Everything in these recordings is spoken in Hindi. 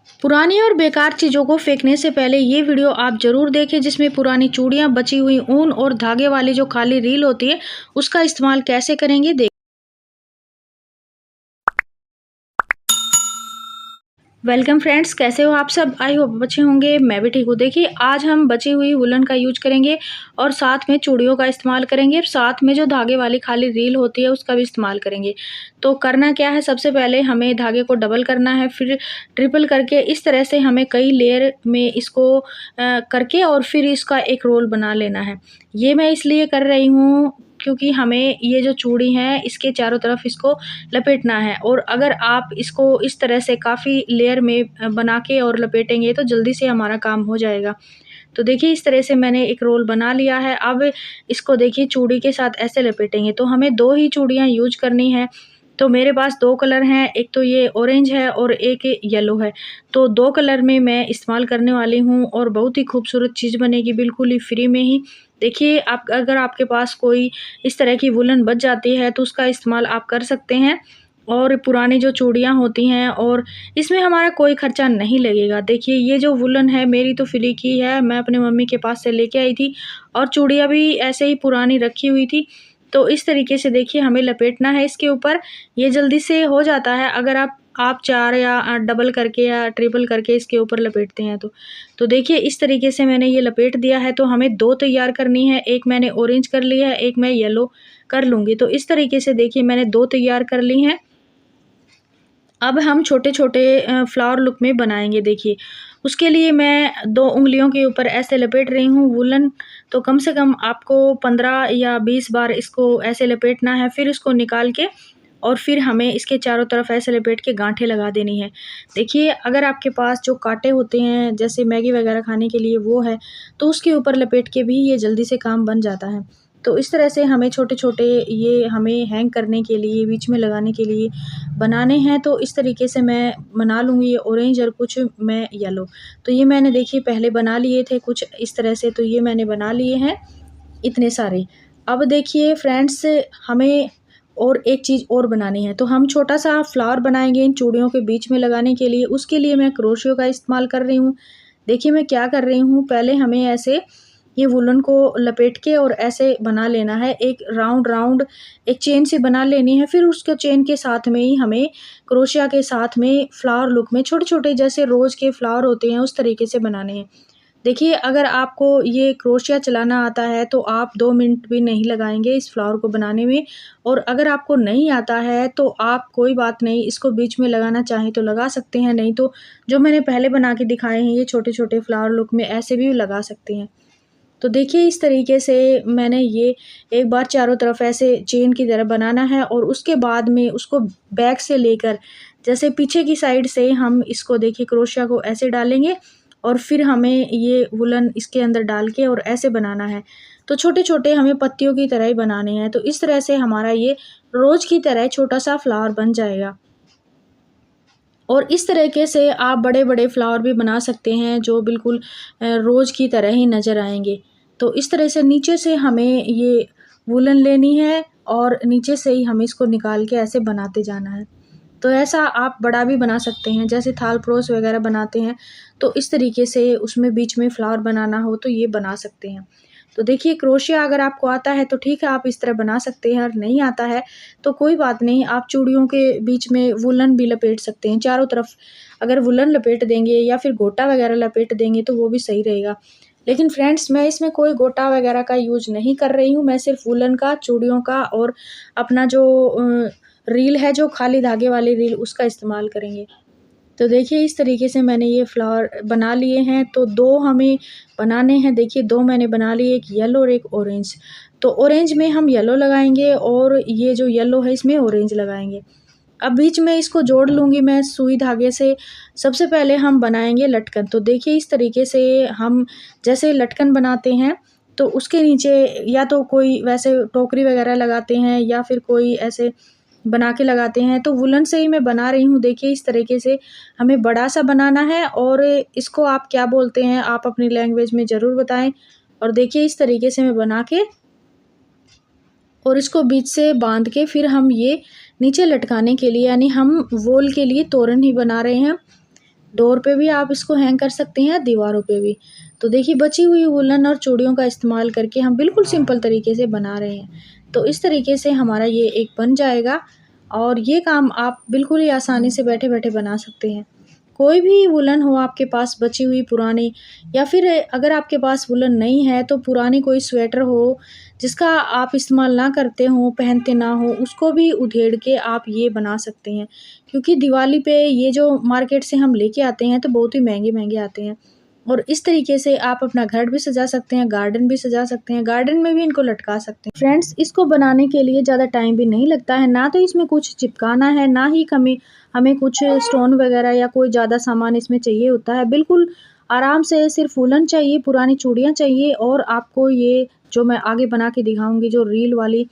पुरानी और बेकार चीज़ों को फेंकने से पहले ये वीडियो आप ज़रूर देखें, जिसमें पुरानी चूड़ियाँ, बची हुई ऊन और धागे वाली जो खाली रील होती है, उसका इस्तेमाल कैसे करेंगे वेलकम फ्रेंड्स, कैसे हो आप सब। आई होप अच्छे होंगे, मैं भी ठीक हूँ। देखिए, आज हम बची हुई वुलन का यूज करेंगे और साथ में चूड़ियों का इस्तेमाल करेंगे, साथ में जो धागे वाली खाली रील होती है उसका भी इस्तेमाल करेंगे। तो करना क्या है, सबसे पहले हमें धागे को डबल करना है, फिर ट्रिपल करके इस तरह से हमें कई लेयर में इसको करके और फिर इसका एक रोल बना लेना है। ये मैं इसलिए कर रही हूँ क्योंकि हमें ये जो चूड़ी है इसके चारों तरफ इसको लपेटना है, और अगर आप इसको इस तरह से काफ़ी लेयर में बना के और लपेटेंगे तो जल्दी से हमारा काम हो जाएगा। तो देखिए, इस तरह से मैंने एक रोल बना लिया है। अब इसको देखिए चूड़ी के साथ ऐसे लपेटेंगे। तो हमें 2 ही चूड़ियाँ यूज़ करनी है। तो मेरे पास 2 कलर हैं, एक तो ये ऑरेंज है और एक येलो है। तो 2 कलर में मैं इस्तेमाल करने वाली हूँ और बहुत ही खूबसूरत चीज़ बनेगी, बिल्कुल ही फ्री में ही। देखिए, आप अगर आपके पास कोई इस तरह की वूलन बच जाती है तो उसका इस्तेमाल आप कर सकते हैं, और पुरानी जो चूड़ियाँ होती हैं, और इसमें हमारा कोई खर्चा नहीं लगेगा। देखिए, ये जो वूलन है मेरी तो फ्री की है, मैं अपने मम्मी के पास से लेके आई थी, और चूड़ियाँ भी ऐसे ही पुरानी रखी हुई थी। तो इस तरीके से देखिए हमें लपेटना है इसके ऊपर, ये जल्दी से हो जाता है अगर आप 4 या डबल करके या ट्रिपल करके इसके ऊपर लपेटते हैं तो। तो देखिए, इस तरीके से मैंने ये लपेट दिया है। तो हमें 2 तैयार करनी है, एक मैंने ऑरेंज कर लिया है, एक मैं येलो कर लूँगी। तो इस तरीके से देखिए मैंने 2 तैयार कर ली हैं। अब हम छोटे-छोटे फ्लावर लुक में बनाएँगे देखिए। उसके लिए मैं 2 उँगलियों के ऊपर ऐसे लपेट रही हूँ वूलन। तो कम से कम आपको 15 या 20 बार इसको ऐसे लपेटना है, फिर इसको निकाल के और फिर हमें इसके चारों तरफ ऐसे लपेट के गाँठें लगा देनी है। देखिए, अगर आपके पास जो काँटे होते हैं जैसे मैगी वगैरह खाने के लिए वो है, तो उसके ऊपर लपेट के भी ये जल्दी से काम बन जाता है। तो इस तरह से हमें छोटे-छोटे ये हमें हैंग करने के लिए, बीच में लगाने के लिए बनाने हैं। तो इस तरीके से मैं बना लूँगी, ये ऑरेंज और कुछ मैं येलो। तो ये मैंने देखिए पहले बना लिए थे कुछ इस तरह से, तो ये मैंने बना लिए हैं इतने सारे। अब देखिए फ्रेंड्स, हमें और एक चीज़ और बनानी है। तो हम छोटा-सा फ्लावर बनाएँगे इन चूड़ियों के बीच में लगाने के लिए, उसके लिए मैं क्रोशियो का इस्तेमाल कर रही हूँ। देखिए मैं क्या कर रही हूँ, पहले हमें ऐसे ये वूलन को लपेट के और ऐसे बना लेना है, एक राउंड एक चेन सी बना लेनी है। फिर उसके चेन के साथ में ही हमें क्रोशिया के साथ में फ्लावर लुक में छोटे-छोटे जैसे रोज़ के फ्लावर होते हैं उस तरीके से बनाने हैं। देखिए, अगर आपको ये क्रोशिया चलाना आता है तो आप 2 मिनट भी नहीं लगाएँगे इस फ्लावर को बनाने में, और अगर आपको नहीं आता है तो आप कोई बात नहीं, इसको बीच में लगाना चाहें तो लगा सकते हैं, नहीं तो जो मैंने पहले बना के दिखाए हैं ये छोटे-छोटे फ्लावर लुक में ऐसे भी लगा सकते हैं। तो देखिए, इस तरीके से मैंने ये एक बार चारों तरफ ऐसे चेन की तरह बनाना है, और उसके बाद में उसको बैक से लेकर जैसे पीछे की साइड से हम इसको देखिए क्रोशिया को ऐसे डालेंगे, और फिर हमें ये वूलन इसके अंदर डाल के और ऐसे बनाना है। तो छोटे-छोटे हमें पत्तियों की तरह ही बनाने हैं। तो इस तरह से हमारा ये रोज़ की तरह छोटा-सा फ्लावर बन जाएगा। और इस तरीके से आप बड़े-बड़े फ्लावर भी बना सकते हैं जो बिल्कुल रोज़ की तरह ही नज़र आएँगे। तो इस तरह से नीचे से हमें ये वूलन लेनी है, और नीचे से ही हमें इसको निकाल के ऐसे बनाते जाना है। तो ऐसा आप बड़ा भी बना सकते हैं, जैसे थाल-परोस वगैरह बनाते हैं, तो इस तरीके से उसमें बीच में फ्लावर बनाना हो तो ये बना सकते हैं। तो देखिए, क्रोशिया अगर आपको आता है तो ठीक है, आप इस तरह बना सकते हैं, और नहीं आता है तो कोई बात नहीं, आप चूड़ियों के बीच में वूलन भी लपेट सकते हैं। चारों तरफ अगर वूलन लपेट देंगे या फिर गोटा वगैरह लपेट देंगे तो वो भी सही रहेगा। लेकिन फ्रेंड्स, मैं इसमें कोई गोटा वगैरह का यूज़ नहीं कर रही हूँ, मैं सिर्फ़ वूलन का, चूड़ियों का और अपना जो रील है, जो खाली धागे वाली रील, उसका इस्तेमाल करेंगे। तो देखिए, इस तरीके से मैंने ये फ्लावर बना लिए हैं। तो 2 हमें बनाने हैं। देखिए, 2 मैंने बना लिए, एक येलो और एक ऑरेंज। तो ऑरेंज में हम येलो लगाएँगे और ये जो येलो है इसमें ऑरेंज लगाएँगे। अब बीच में इसको जोड़ लूँगी मैं सुई धागे से। सबसे पहले हम बनाएँगे लटकन। तो देखिए, इस तरीके से हम जैसे लटकन बनाते हैं तो उसके नीचे या तो कोई वैसे टोकरी वगैरह लगाते हैं या फिर कोई ऐसे बना के लगाते हैं। तो वूलन से ही मैं बना रही हूँ। देखिए, इस तरीके से हमें बड़ा-सा बनाना है, और इसको आप क्या बोलते हैं, आप अपनी लैंग्वेज में ज़रूर बताएँ। और देखिए, इस तरीके से मैं बना के और इसको बीच से बाँध के फिर हम ये नीचे लटकाने के लिए, यानी हम वॉल के लिए तोरण ही बना रहे हैं। डोर पे भी आप इसको हैंग कर सकते हैं, दीवारों पे भी। तो देखिए बची हुई वूलन और चूड़ियों का इस्तेमाल करके हम बिल्कुल सिंपल तरीके से बना रहे हैं। तो इस तरीके से हमारा ये एक बन जाएगा और ये काम आप बिल्कुल ही आसानी से बैठे-बैठे बना सकते हैं। कोई भी वूलन हो आपके पास बची हुई पुरानी, या फिर अगर आपके पास वूलन नहीं है तो पुरानी कोई स्वेटर हो जिसका आप इस्तेमाल ना करते हो, पहनते ना हो, उसको भी उधेड़ के आप ये बना सकते हैं। क्योंकि दिवाली पे ये जो मार्केट से हम लेके आते हैं तो बहुत ही महंगे-महंगे आते हैं। और इस तरीके से आप अपना घर भी सजा सकते हैं, गार्डन भी सजा सकते हैं, गार्डन में भी इनको लटका सकते हैं। फ्रेंड्स, इसको बनाने के लिए ज़्यादा टाइम भी नहीं लगता है, ना तो इसमें कुछ चिपकाना है, ना ही हमें कुछ स्टोन वगैरह या कोई ज़्यादा सामान इसमें चाहिए होता है। बिल्कुल आराम से सिर्फ वूलन चाहिए, पुरानी चूड़ियाँ चाहिए और आपको ये जो मैं आगे बना के दिखाऊँगी, जो रील वाली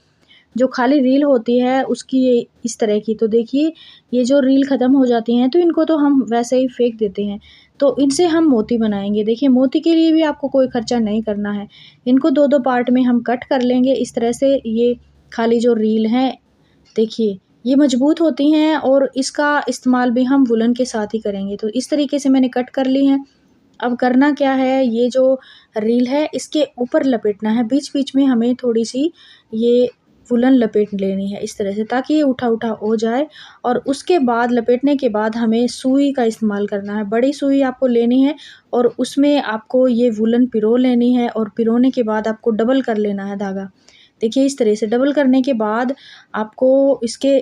जो खाली रील होती है उसकी ये इस तरह की। तो देखिए ये जो रील ख़त्म हो जाती हैं तो इनको तो हम वैसे ही फेंक देते हैं। तो इनसे हम मोती बनाएँगे। देखिए मोती के लिए भी आपको कोई खर्चा नहीं करना है। इनको 2-2 पार्ट में हम कट कर लेंगे इस तरह से। ये खाली जो रील है देखिए ये मजबूत होती हैं और इसका इस्तेमाल भी हम वूलन के साथ ही करेंगे। तो इस तरीके से मैंने कट कर ली हैं। अब करना क्या है, ये जो रील है इसके ऊपर लपेटना है, बीच-बीच में हमें थोड़ी-सी ये वूलन लपेट लेनी है इस तरह से, ताकि ये उठा-उठा हो जाए। और उसके बाद लपेटने के बाद हमें सुई का इस्तेमाल करना है। बड़ी सुई आपको लेनी है और उसमें आपको ये वूलन पिरो लेनी है और पिरोने के बाद आपको डबल कर लेना है धागा। देखिए इस तरह से डबल करने के बाद आपको इसके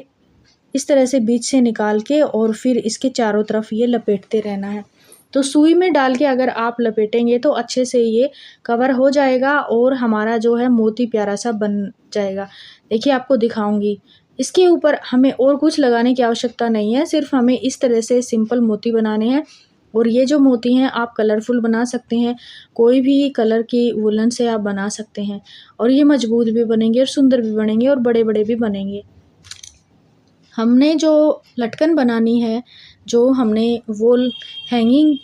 इस तरह से बीच से निकाल के और फिर इसके चारों तरफ ये लपेटते रहना है। तो सुई में डाल के अगर आप लपेटेंगे तो अच्छे से ये कवर हो जाएगा और हमारा जो है मोती प्यारा सा बन जाएगा। देखिए आपको दिखाऊँगी। इसके ऊपर हमें और कुछ लगाने की आवश्यकता नहीं है, सिर्फ़ हमें इस तरह से सिंपल मोती बनाने हैं। और ये जो मोती हैं आप कलरफुल बना सकते हैं, कोई भी कलर की वूलन से आप बना सकते हैं और ये मजबूत भी बनेंगे और सुंदर भी बनेंगे और बड़े-बड़े भी बनेंगे। हमने जो लटकन बनानी है, जो हमने वॉल हैंगिंग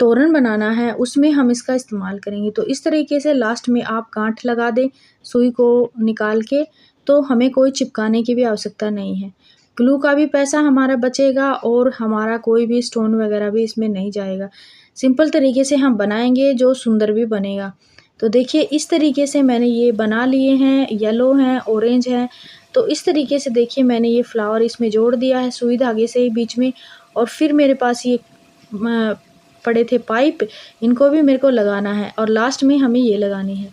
तोरण बनाना है, उसमें हम इसका इस्तेमाल करेंगे। तो इस तरीके से लास्ट में आप गांठ लगा दें सुई को निकाल के, तो हमें कोई चिपकाने की भी आवश्यकता नहीं है। ग्लू का भी पैसा हमारा बचेगा और हमारा कोई भी स्टोन वगैरह भी इसमें नहीं जाएगा। सिंपल तरीके से हम बनाएंगे जो सुंदर भी बनेगा। तो देखिए इस तरीके से मैंने ये बना लिए हैं, येलो हैं, ऑरेंज हैं। तो इस तरीके से देखिए मैंने ये फ्लावर इसमें जोड़ दिया है सुई धागे से ही बीच में। और फिर मेरे पास ये पड़े थे पाइप, इनको भी मेरे को लगाना है और लास्ट में हमें ये लगानी है।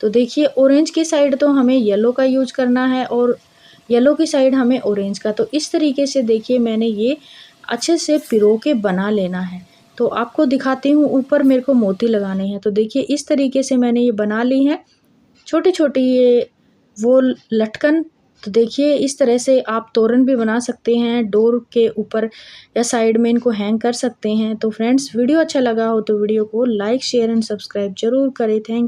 तो देखिए ऑरेंज की साइड तो हमें येलो का यूज करना है और येलो की साइड हमें ऑरेंज का। तो इस तरीके से देखिए मैंने ये अच्छे से पिरो के बना लेना है। तो आपको दिखाती हूँ, ऊपर मेरे को मोती लगाने हैं। तो देखिए इस तरीके से मैंने ये बना ली है छोटी-छोटी ये वो लटकन। तो देखिए इस तरह से आप तोरण भी बना सकते हैं, डोर के ऊपर या साइड में इनको हैंग कर सकते हैं। तो फ्रेंड्स वीडियो अच्छा लगा हो तो वीडियो को लाइक, शेयर एंड सब्सक्राइब ज़रूर करें। Thank you.